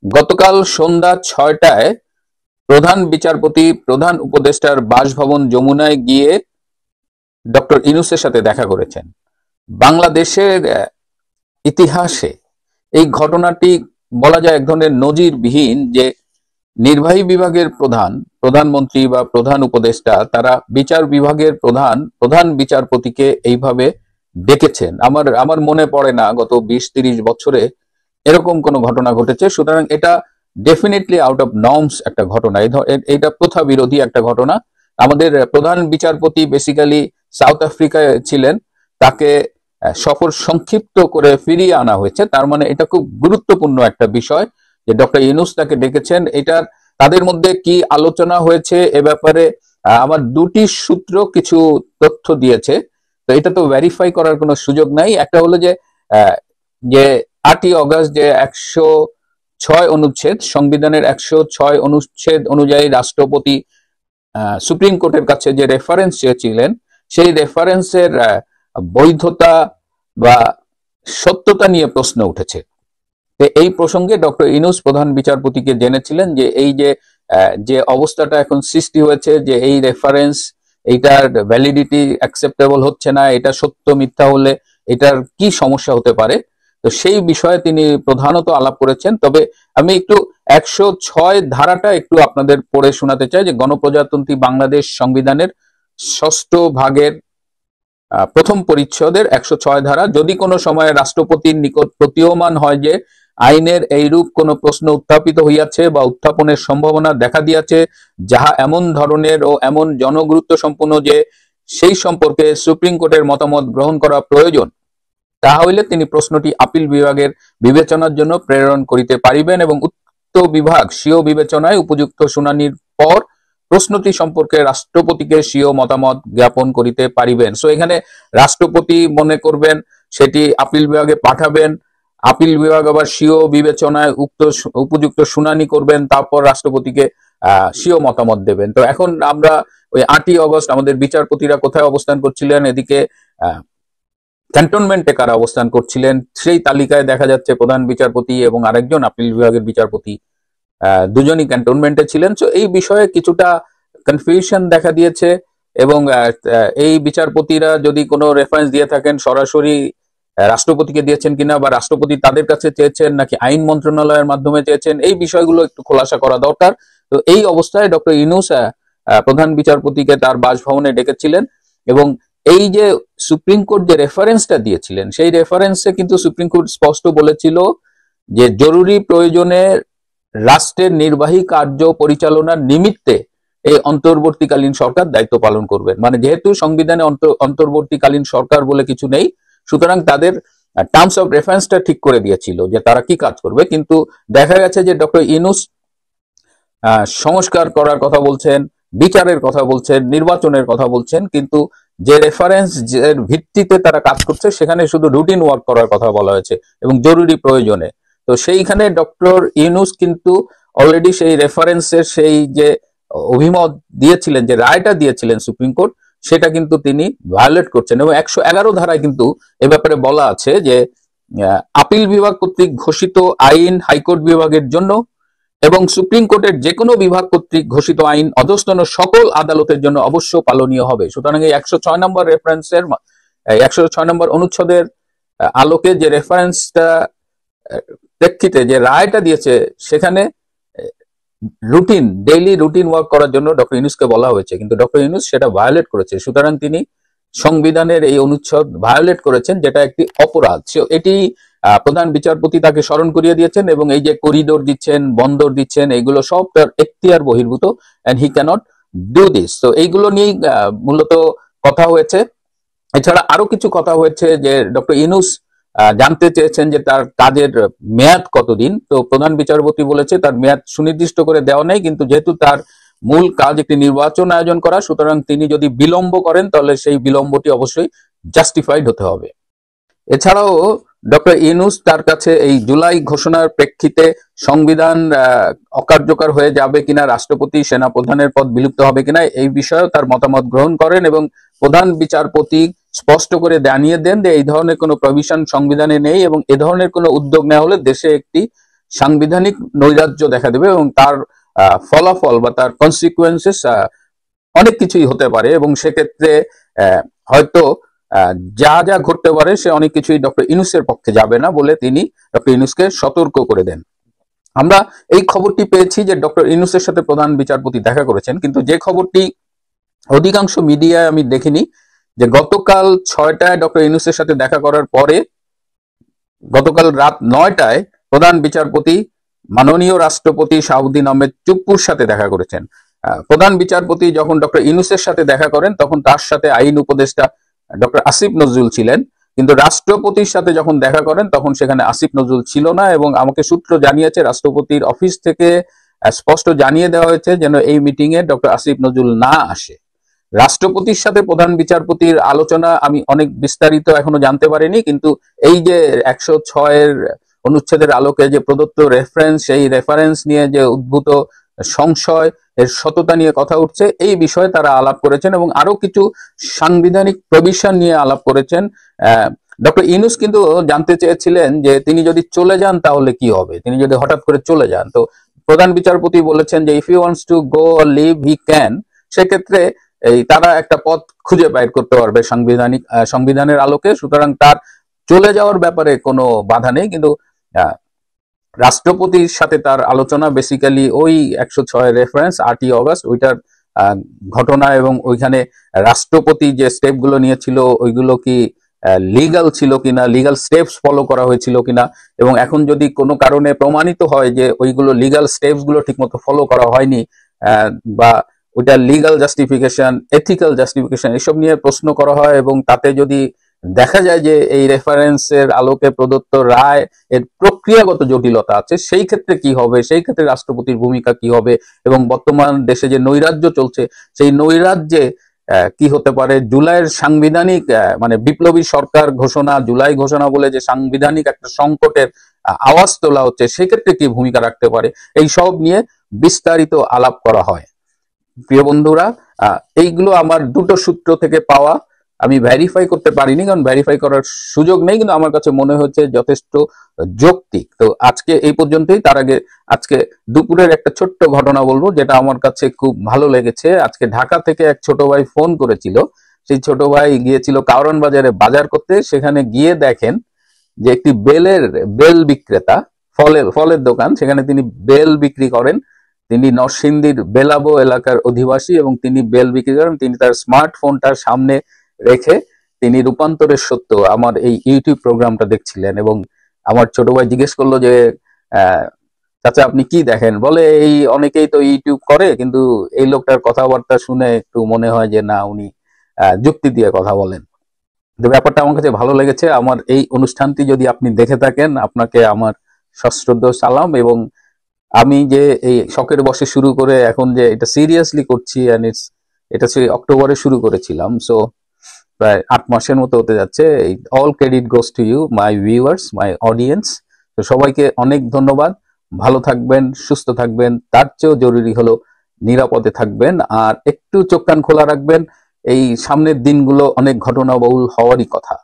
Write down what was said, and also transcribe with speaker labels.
Speaker 1: গতকাল সন্ধ্যা ৬টায় প্রধান বিচারপতি প্রধান উপদেষ্টার বাসভবন যমুনায় গিয়ে ডক্টর ইউনূসের সাথে দেখা করেছেন। বাংলাদেশের ইতিহাসে এই ঘটনাটি বলা যায় এক ধরনের নজিরবিহীন, যে নির্বাহী বিভাগের প্রধানমন্ত্রী বা প্রধান উপদেষ্টা তারা বিচার বিভাগের প্রধান বিচারপতিকে এইভাবে ডেকেছেন। আমার মনে পড়ে না গত ২০-৩০ বছরে এরকম কোনো ঘটনা ঘটেছে। সুতরাং এটা ডেফিনেটলি আউট অফ নর্মস একটা ঘটনা, এটা প্রথা বিরোধী একটা ঘটনা। আমাদের প্রধান বিচারপতি বেসিক্যালি সাউথ আফ্রিকায় ছিলেন, তাকে সফর সংক্ষিপ্ত করে ফিরিয়ে আনা হয়েছে। তার মানে এটা খুব গুরুত্বপূর্ণ একটা বিষয় যে ডক্টর ইউনূস তাকে ডেকেছেন। এটার তাদের মধ্যে কি আলোচনা হয়েছে এ ব্যাপারে আমার দুটি সূত্র কিছু তথ্য দিয়েছে, তো এটা তো ভেরিফাই করার কোনো সুযোগ নাই। একটা হলো যে ৮ই অগস্ট যে ১০৬ অনুচ্ছেদ, সংবিধানের ১০৬ অনুচ্ছেদ অনুযায়ী রাষ্ট্রপতি সুপ্রিম কোর্টের কাছে যে রেফারেন্স চেয়েছিলেন, সেই রেফারেন্সের বৈধতা বা সত্যতা নিয়ে প্রশ্ন উঠেছে। এই প্রসঙ্গে ডক্টর ইউনূস প্রধান বিচারপতিকে জেনেছিলেন যে এই যে অবস্থাটা এখন সৃষ্টি হয়েছে, যে এই রেফারেন্স এইটার ভ্যালিডিটি অ্যাকসেপ্টেবল হচ্ছে না, এটা সত্য মিথ্যা হলে এটার কি সমস্যা হতে পারে, তো সেই বিষয়ে তিনি প্রধানত আলাপ করেছেন। তবে আমি একটু ১০৬ ধারাটা একটু আপনাদের পড়ে শোনাতে চাই, যে গণপ্রজাতন্ত্রী বাংলাদেশ সংবিধানের ৬ষ্ঠ ভাগের প্রথম পরিচ্ছেদের ১০৬ ধারা, যদি কোনো সময় রাষ্ট্রপতির নিকট প্রতীয়মান হয় যে আইনের এইরূপ কোন প্রশ্ন উত্থাপিত হইয়াছে বা উত্থাপনের সম্ভাবনা দেখা দিয়াছে, যাহা এমন ধরনের ও এমন জনগুরুত্ব সম্পন্ন যে সেই সম্পর্কে সুপ্রিম কোর্টের মতামত গ্রহণ করা প্রয়োজন, তাহা হইলে তিনি প্রশ্নটি আপিল বিভাগের বিবেচনার জন্য প্রেরণ করিতে পারিবেন এবং উক্ত বিভাগ স্বীয় বিবেচনায় উপযুক্ত শুনানির পর প্রশ্নটি সম্পর্কে রাষ্ট্রপতিকে স্বীয় মতামত জ্ঞাপন করিতে পারিবেন। সো এখানে রাষ্ট্রপতি মনে করবেন, সেটি আপিল বিভাগে পাঠাবেন, আপিল বিভাগ আবার স্বীয় বিবেচনায় উপযুক্ত শুনানি করবেন, তারপর রাষ্ট্রপতিকে স্বীয় মতামত দেবেন। তো এখন আমরা ওই ৮ই অগস্ট আমাদের বিচারপতিরা কোথায় অবস্থান করছিলেন, এদিকে ক্যান্টনমেন্টে কারা অবস্থান করছিলেন, সেই তালিকায় দেখা যাচ্ছে প্রধান বিচারপতি এবং আরেকজন আপিল বিভাগের বিচারপতি দুজনই ক্যান্টনমেন্টে ছিলেন। তো এই বিষয়ে কিছুটা কনফিউশন দেখা দিয়েছে এবং এই বিচারপতিরা যদি কোনো রেফারেন্স দিয়ে থাকেন সরাসরি রাষ্ট্রপতিকে দিয়েছেন কিনা, বা রাষ্ট্রপতি তাদের কাছে চেয়েছেন নাকি আইন মন্ত্রণালয়ের মাধ্যমে চেয়েছেন, এই বিষয়গুলো একটু খোলাসা করা দরকার। তো এই অবস্থায় ডক্টর ইউনূস প্রধান বিচারপতিকে তার বাসভবনে ডেকেছিলেন এবং এই যে সুপ্রিম কোর্ট যে রেফারেন্সটা দিয়েছিলেন, সেই রেফারেন্সে কিন্তু সুপ্রিম কোর্ট স্পষ্ট বলেছিল যে জরুরি প্রয়োজনে রাষ্ট্রের নির্বাহী কার্য পরিচালনার নিমিত্তে এই অন্তর্বর্তীকালীন সরকার দায়িত্ব পালন করবেন। মানে যেহেতু সংবিধানে অন্তর্বর্তীকালীন সরকার বলে কিছু নেই, সুতরাং তাদের টার্মস অফ রেফারেন্সটা ঠিক করে দিয়েছিল যে তারা কি কাজ করবে। কিন্তু দেখা গেছে যে ডক্টর ইউনূস সংস্কার করার কথা বলছেন, বিচারের কথা বলছেন, নির্বাচনের কথা বলছেন, কিন্তু যে রেফারেন্স এর ভিত্তিতে তারা কাজ করছে সেখানে শুধু রুটিন ওয়ার্ক করার কথা বলা হয়েছে এবং জরুরি প্রয়োজনে। তো সেইখানে ডক্টর ইউনূস কিন্তু অলরেডি সেই রেফারেন্সের সেই যে অভিমত দিয়েছিলেন, যে রায়টা দিয়েছিলেন সুপ্রিম কোর্ট, সেটা কিন্তু তিনি ভায়োলেট করছেন। এবং ১১১ ধারায় কিন্তু এ ব্যাপারে বলা আছে যে আপিল বিভাগ কর্তৃক ঘোষিত আইন হাইকোর্ট বিভাগের জন্য এবং সুপ্রিম কোর্টের যে কোনো বিভাগ কর্তৃক ঘোষিত আইন অধস্তন সকল আদালতের জন্য অবশ্য পালনীয় হবে। সুতরাং এই ১০৬ নম্বর রেফারেন্সের ১০৬ নম্বর অনুচ্ছেদের আলোকে যে রেফারেন্সটা প্রেক্ষিতে যে রায়টা দিয়েছে, সেখানে ডেইলি রুটিন ওয়ার্ক করার জন্য ডক্টর ইউনূসকে বলা হয়েছে, কিন্তু ডক্টর ইউনূস সেটা ভায়োলেট করেছে। সুতরাং তিনি সংবিধানের এই অনুচ্ছেদ ভায়োলেট করেছেন, যেটা একটি অপরাধ। এটি প্রধান বিচারপতি তাকে স্মরণ করিয়ে দিয়েছেন এবং এই যে করিডোর দিচ্ছেন, বন্দর দিচ্ছেন, এইগুলো সব তার এখতিয়ার বহির্ভূত, and he cannot do this. তো এইগুলো নিয়েই মূলত কথা হয়েছে। এছাড়া আরো কিছু কথা হয়েছে, যে ডক্টর ইউনূস জানতে চেয়েছেন যে তার কাজের মেয়াদ কতদিন। তো প্রধান বিচারপতি বলেছে তার মেয়াদ সুনির্দিষ্ট করে দেওয়া নেই, কিন্তু যেহেতু তার মূল কাজ একটি নির্বাচন আয়োজন করা, সুতরাং তিনি যদি বিলম্ব করেন তাহলে সেই বিলম্বটি অবশ্যই জাস্টিফাইড হতে হবে। এছাড়াও ডক্টর ইউনূস তার কাছে এই জুলাই ঘোষণার প্রেক্ষিতে সংবিধান অকার্যকর হয়ে যাবে কিনা, রাষ্ট্রপতি সেনাপ্রধানের পদ বিলুপ্ত হবে কিনা, এই বিষয়েও তার মতামত গ্রহণ করেন এবং প্রধান বিচারপতি স্পষ্ট করে জানিয়ে দেন যে এই ধরনের কোনো প্রভিশন সংবিধানে নেই এবং এ ধরনের কোনো উদ্যোগ নেওয়া হলে দেশে একটি সাংবিধানিক নৈরাজ্য দেখা দেবে এবং তার ফলাফল বা তার কনসিকুয়েন্সেস অনেক কিছুই হতে পারে, এবং সেক্ষেত্রে হয়তো যা যা ঘটতে পারে সে অনেক কিছুই ডক্টর ইউনূসের পক্ষে যাবে না বলে তিনি ডক্টর ইউনূসকে সতর্ক করে দেন। আমরা এই খবরটি পেয়েছি যে ডক্টর ইউনূসের সাথে প্রধান বিচারপতি দেখা করেছেন, কিন্তু যে খবরটি অধিকাংশ মিডিয়ায় আমি দেখিনি যে গতকাল 6টায় ডক্টর ইউনূসের সাথে দেখা করার পরে গতকাল রাত 9টায় প্রধান বিচারপতি মাননীয় রাষ্ট্রপতি শাহাবুদ্দিন আহমেদ চুপ্পুর সাথে দেখা করেছেন। প্রধান বিচারপতি যখন ডক্টর ইউনূসের সাথে দেখা করেন তখন তার সাথে আইন উপদেষ্টা ডক্টর আসিফ নজরুল ছিলেন, কিন্তু রাষ্ট্রপতির সাথে যখন দেখা করেন তখন সেখানে আসিফ নজরুল ছিল না, এবং আমাকে সূত্র জানিয়েছে রাষ্ট্রপতির অফিস থেকে স্পষ্ট জানিয়ে দেওয়া হয়েছে যেন এই meeting a doctor Asif Nazrul না আসে। রাষ্ট্রপতির সাথে প্রধান বিচারপতির আলোচনা আমি অনেক বিস্তারিত এখনো জানতে পারিনি, কিন্তু এই যে 106-এর অনুচ্ছেদের আলোকে যে প্রদত্ত রেফারেন্স, সেই রেফারেন্স নিয়ে যে উদ্ভূত সংশয়, এর সততা নিয়ে কথা উঠছে, এই বিষয়ে তারা আলাপ করেছেন এবং আরো কিছু সাংবিধানিক প্রভিশন নিয়ে আলাপ করেছেন। ডক্টর ইউনূস কিন্তু জানতে চেয়েছিলেন যে তিনি যদি চলে যান তাহলে কি হবে, তিনি যদি হঠাৎ করে চলে যান। তো প্রধান বিচারপতি বলেছেন যে if you wants to go or leave he can, সেক্ষেত্রে তারা একটা পথ খুঁজে বাইর করতে পারবে সংবিধানের আলোকে, সুতরাং তার চলে যাওয়ার ব্যাপারে কোনো বাধা নেই। কিন্তু রাষ্ট্রপতির সাথে তার আলোচনা বেসিক্যালি ওই 106 রেফারেন্স 8ই অগস্ট ওইটার ঘটনা, এবং ওইখানে রাষ্ট্রপতি যে স্টেপ গুলো নিয়েছিল ওইগুলো কি লিগাল ছিল কিনা, লিগাল স্টেপস ফলো করা হয়েছিল কিনা, এবং এখন যদি কোনো কারণে প্রমাণিত হয় যে ওইগুলো লিগাল স্টেপস গুলো ঠিকমতো ফলো করা হয়নি বা ওইটা লিগাল জাস্টিফিকেশন, এথিক্যাল জাস্টিফিকেশন, এসব নিয়ে প্রশ্ন করা হয়, এবং তাতে যদি দেখা যায় যে এই রেফারেন্সের আলোকে প্রদত্ত রায় এর প্রক্রিয়াগত জটিলতা আছে, সেই ক্ষেত্রে কি হবে, সেই ক্ষেত্রে রাষ্ট্রপতির ভূমিকা কি হবে, এবং বর্তমান দেশে যে নৈরাজ্য চলছে সেই নৈরাজ্যে কি হতে পারে, জুলাইয়ের সাংবিধানিক মানে বিপ্লবী সরকার ঘোষণা, জুলাই ঘোষণা বলে যে সাংবিধানিক একটা সংকটের আওয়াজ তোলা হচ্ছে, সেক্ষেত্রে কি ভূমিকা রাখতে পারে, এই সব নিয়ে বিস্তারিত আলাপ করা হয়। প্রিয় বন্ধুরা, এইগুলো আমার দুটো সূত্র থেকে পাওয়া, আমি ভেরিফাই করতে পারিনি কারণ ভেরিফাই করার সুযোগ নেই, কিন্তু আমার কাছে মনে হচ্ছে যথেষ্ট যৌক্তিক। তো আজকে এই পর্যন্তই। তার আগে আজকে দুপুরের একটা ছোট্ট ঘটনা বলবো যেটা আমার কাছে খুব ভালো লেগেছে। আজকে ঢাকা থেকে এক ছোট ভাই ফোন করেছিল, সেই ছোট ভাই গিয়েছিল কারওয়ান বাজারে বাজার করতে, সেখানে গিয়ে দেখেন যে একটি বেল বিক্রেতা, ফলের দোকান, সেখানে তিনি বেল বিক্রি করেন। তিনি নরসিংদীর বেলাবো এলাকার অধিবাসী এবং তিনি বেল বিক্রি করেন। তিনি তার স্মার্টফোনটার সামনে রেখে তিনি রূপান্তরের সত্য আমার এই ইউটিউব প্রোগ্রামটা দেখছিলেন, এবং আমার ছোট ভাই জিজ্ঞেস করলো যে চাচা আপনি কি দেখেন, বলে এই অনেকেই তো ইউটিউব করে কিন্তু এই লোকটার কথাবার্তা শুনে একটু মনে হয় যে না উনি যুক্তি দিয়ে কথা বলেন। তো ব্যাপারটা আমার কাছে ভালো লেগেছে। আমার এই অনুষ্ঠানটি যদি আপনি দেখে থাকেন আপনাকে আমার সশ্রদ্ধ সালাম, এবং আমি যে এই শখের বসে শুরু করে এখন যে এটা সিরিয়াসলি করছি, এটা অক্টোবরে শুরু করেছিলাম, সো প্রায় 8 মাসের মতো হতে যাচ্ছে। All credit goes to you my viewers, my audience. তো সবাইকে অনেক ধন্যবাদ। ভালো থাকবেন, সুস্থ থাকবেন, তার চেয়েও জরুরি হলো নিরাপদে থাকবেন, আর একটু চোখ কান খোলা রাখবেন। এই সামনের দিনগুলো অনেক ঘটনাবহুল হওয়ারই কথা।